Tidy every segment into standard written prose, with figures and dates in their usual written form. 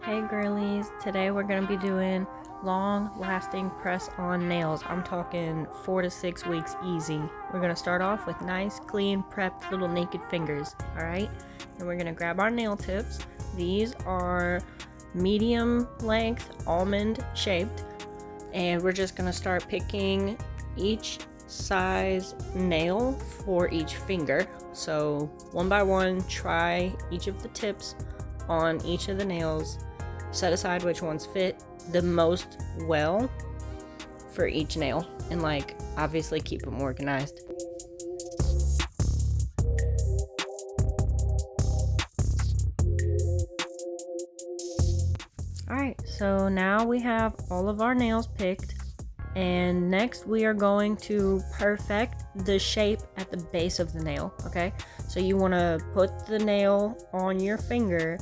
Hey girlies, today we're going to be doing long lasting press on nails. I'm talking 4 to 6 weeks easy. We're going to start off with nice, clean, prepped little naked fingers, alright? And we're going to grab our nail tips. These are medium length, almond shaped, and we're just going to start picking each size nail for each finger. So one by one, try each of the tips on each of the nails. Set aside which ones fit the most well for each nail, and obviously keep them organized. Alright, so now we have all of our nails picked, and next we are going to perfect the shape at the base of the nail. Okay, so you want to put the nail on your finger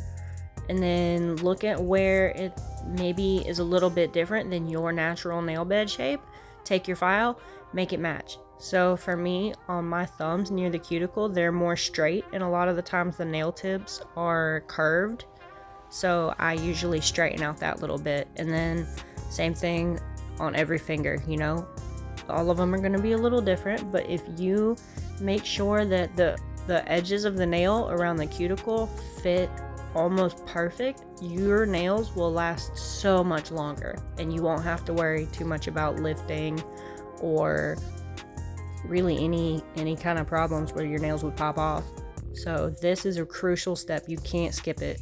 and then look at where it maybe is a little bit different than your natural nail bed shape. Take your file, make it match. So for me, on my thumbs near the cuticle, they're more straight, and a lot of the times the nail tips are curved, so I usually straighten out that little bit. And then same thing on every finger, all of them are going to be a little different, but if you make sure that the edges of the nail around the cuticle fit almost perfect, your nails will last so much longer, and you won't have to worry too much about lifting or really any kind of problems where your nails would pop off. So this is a crucial step. You can't skip it.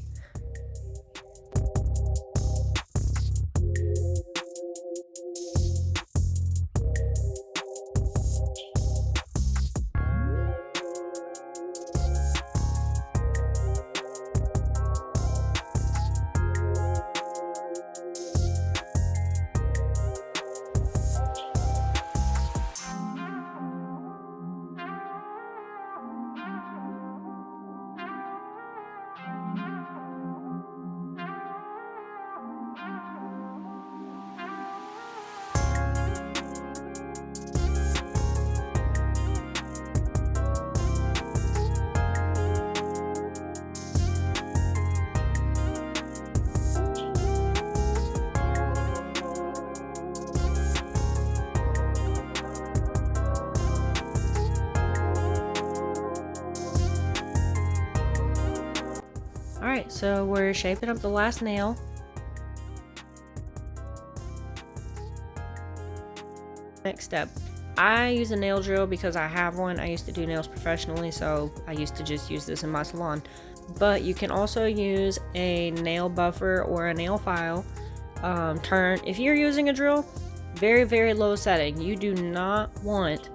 Alright, so we're shaping up the last nail. Next step. I use a nail drill because I have one. I used to do nails professionally, so I used to just use this in my salon. But you can also use a nail buffer or a nail file. If you're using a drill, very, very low setting. You do not want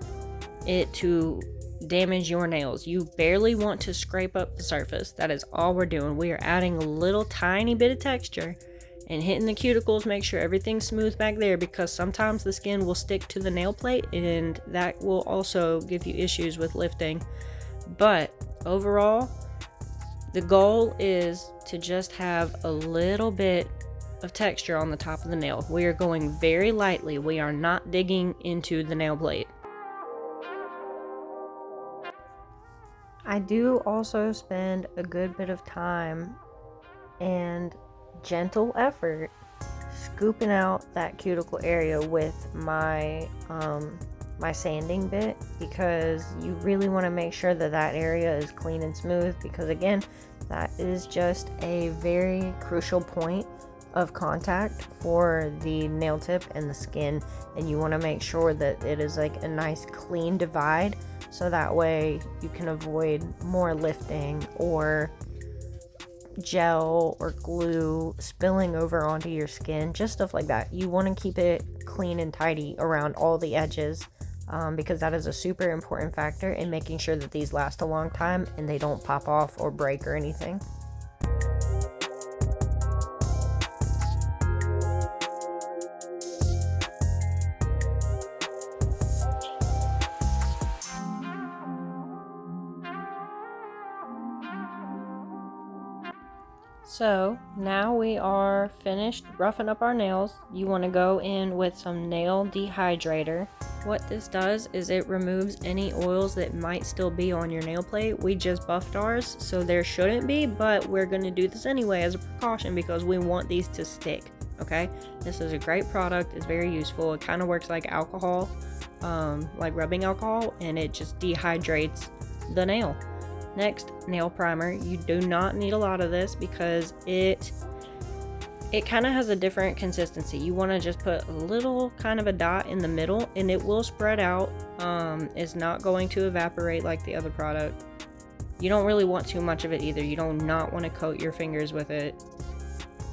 it to damage your nails. You barely want to scrape up the surface. That is all we're doing. We are adding a little tiny bit of texture and hitting the cuticles, make sure everything's smooth back there, because sometimes the skin will stick to the nail plate and that will also give you issues with lifting. But overall, the goal is to just have a little bit of texture on the top of the nail. We are going very lightly. We are not digging into the nail plate. I do also spend a good bit of time and gentle effort scooping out that cuticle area with my my sanding bit, because you really want to make sure that that area is clean and smooth, because again, that is just a very crucial point of contact for the nail tip and the skin, and you want to make sure that it is like a nice clean divide, so that way you can avoid more lifting or gel or glue spilling over onto your skin, just stuff like that. You want to keep it clean and tidy around all the edges, because that is a super important factor in making sure that these last a long time and they don't pop off or break or anything. So now we are finished roughing up our nails. You want to go in with some nail dehydrator. What this does is it removes any oils that might still be on your nail plate. We just buffed ours, so there shouldn't be, but we're going to do this anyway as a precaution because we want these to stick. Okay, this is a great product. It's very useful. It kind of works like alcohol, like rubbing alcohol, and it just dehydrates the nail. Next, nail primer. You do not need a lot of this because it kind of has a different consistency. You want to just put a little kind of a dot in the middle and it will spread out. It's not going to evaporate like the other product. You don't really want too much of it either. You do not want to coat your fingers with it.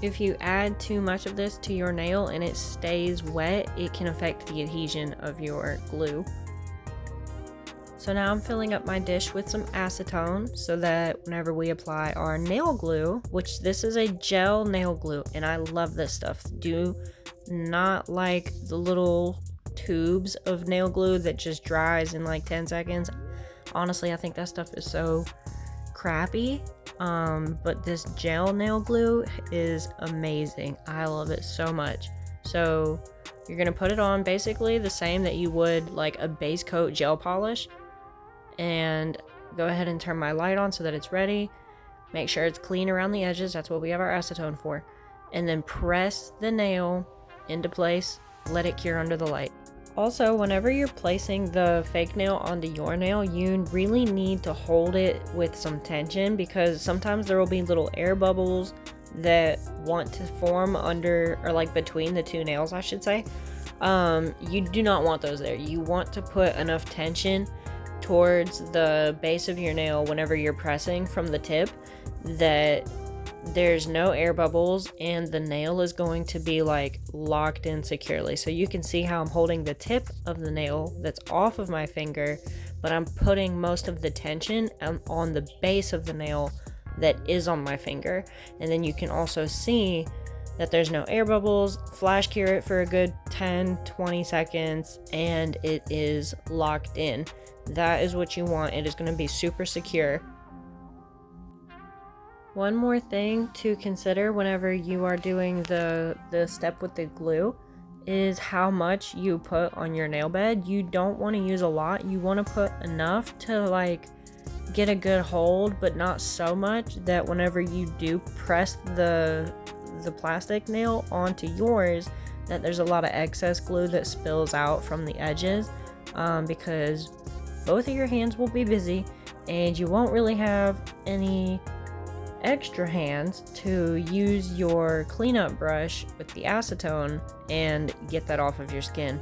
If you add too much of this to your nail and it stays wet, it can affect the adhesion of your glue. So now I'm filling up my dish with some acetone so that whenever we apply our nail glue, which this is a gel nail glue, and I love this stuff. Do not like the little tubes of nail glue that just dries in like 10 seconds. Honestly, I think that stuff is so crappy. But this gel nail glue is amazing. I love it so much. So you're gonna put it on basically the same that you would like a base coat gel polish. And go ahead and turn my light on so that it's ready. Make sure it's clean around the edges. That's what we have our acetone for. And then press the nail into place. Let it cure under the light. Also, whenever you're placing the fake nail onto your nail, you really need to hold it with some tension because sometimes there will be little air bubbles that want to form under, or like between the two nails, I should say. You do not want those there. You want to put enough tension towards the base of your nail whenever you're pressing from the tip that there's no air bubbles and the nail is going to be like locked in securely. So you can see how I'm holding the tip of the nail that's off of my finger, but I'm putting most of the tension on the base of the nail that is on my finger. And then you can also see that there's no air bubbles. Flash cure it for a good 10-20 seconds and it is locked in. That is what you want. It is going to be super secure. One more thing to consider whenever you are doing the step with the glue is how much you put on your nail bed. You don't want to use a lot. You want to put enough to like get a good hold, but not so much that whenever you do press the plastic nail onto yours, that there's a lot of excess glue that spills out from the edges, because both of your hands will be busy and you won't really have any extra hands to use your cleanup brush with the acetone and get that off of your skin,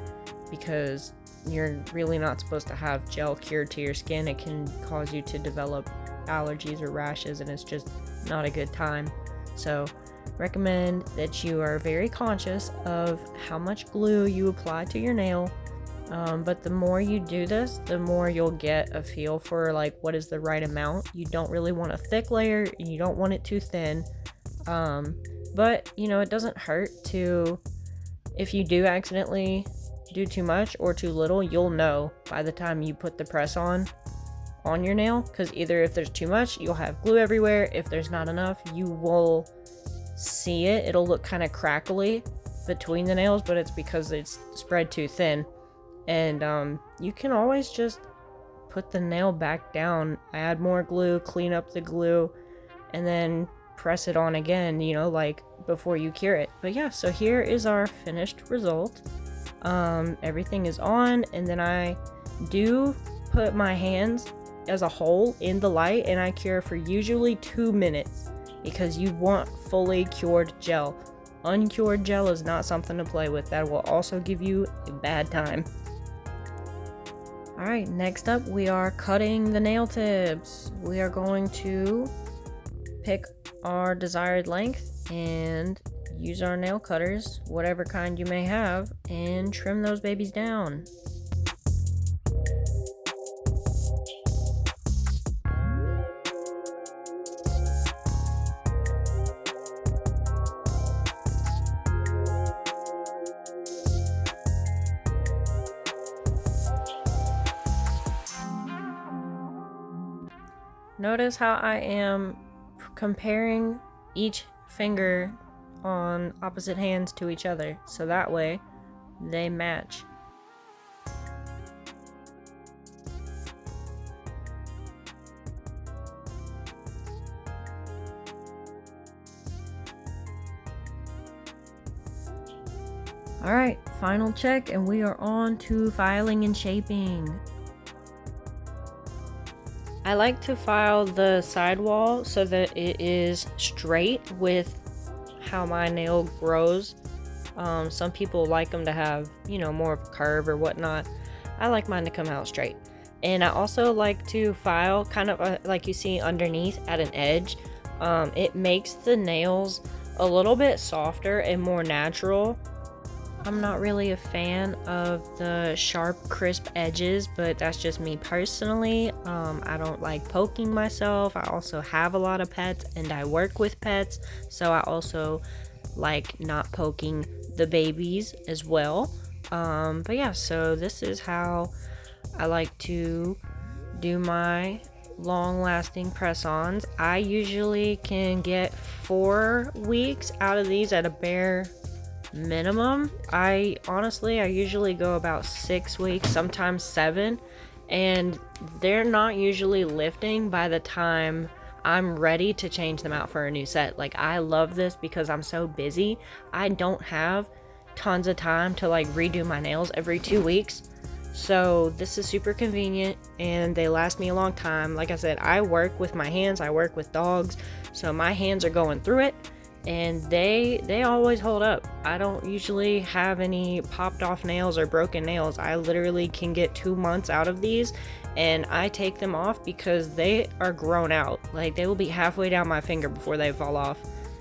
because you're really not supposed to have gel cured to your skin. It can cause you to develop allergies or rashes and it's just not a good time. So recommend that you are very conscious of how much glue you apply to your nail. But the more you do this, the more you'll get a feel for like what is the right amount. You don't really want a thick layer and you don't want it too thin. But you know, it doesn't hurt to, if you do accidentally do too much or too little, you'll know by the time you put the press on your nail, because either if there's too much, you'll have glue everywhere. If there's not enough, you will see it. It'll look kind of crackly between the nails, but it's because it's spread too thin. And you can always just put the nail back down, add more glue, clean up the glue, and then press it on again, you know, like before you cure it. But yeah, so here is our finished result. Everything is on, and then I do put my hands as a whole in the light and I cure for usually 2 minutes because you want fully cured gel. Uncured gel is not something to play with. That will also give you a bad time. Alright, next up we are cutting the nail tips. We are going to pick our desired length and use our nail cutters, whatever kind you may have, and trim those babies down. Notice how I am comparing each finger on opposite hands to each other, so that way they match. Alright, final check, and we are on to filing and shaping. I like to file the sidewall so that it is straight with how my nail grows. Some people like them to have, you know, more of a curve or whatnot. I like mine to come out straight. And I also like to file kind of like you see underneath at an edge. It makes the nails a little bit softer and more natural. I'm not really a fan of the sharp, crisp edges, but that's just me personally. I don't like poking myself. I also have a lot of pets and I work with pets, so I also like not poking the babies as well. But yeah, so this is how I like to do my long-lasting press-ons. I usually can get 4 weeks out of these at a bare minimum. I usually go about 6 weeks, sometimes 7, and they're not usually lifting by the time I'm ready to change them out for a new set. Like, I love this because I'm so busy. I don't have tons of time to like redo my nails every 2 weeks. So this is super convenient and they last me a long time. Like I said, I work with my hands, I work with dogs, so my hands are going through it and they always hold up. I don't usually have any popped off nails or broken nails. I literally can get 2 months out of these and I take them off because they are grown out. Like, they will be halfway down my finger before they fall off.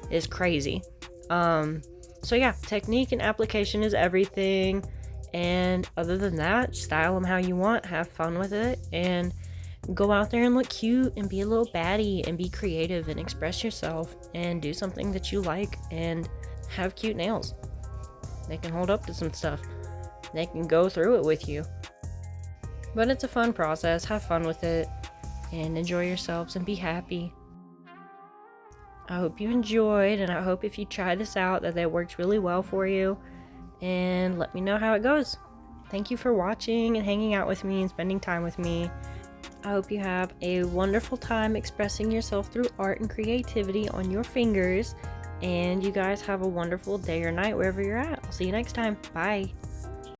It's crazy. So yeah, technique and application is everything. And other than that, style them how you want, have fun with it, and go out there and look cute and be a little baddie and be creative and express yourself and do something that you like and have cute nails. They can hold up to some stuff. They can go through it with you. But it's a fun process. Have fun with it and enjoy yourselves and be happy. I hope you enjoyed, and I hope if you try this out that works really well for you. And let me know how it goes. Thank you for watching and hanging out with me and spending time with me. I hope you have a wonderful time expressing yourself through art and creativity on your fingers. And you guys have a wonderful day or night wherever you're at. I'll see you next time. Bye.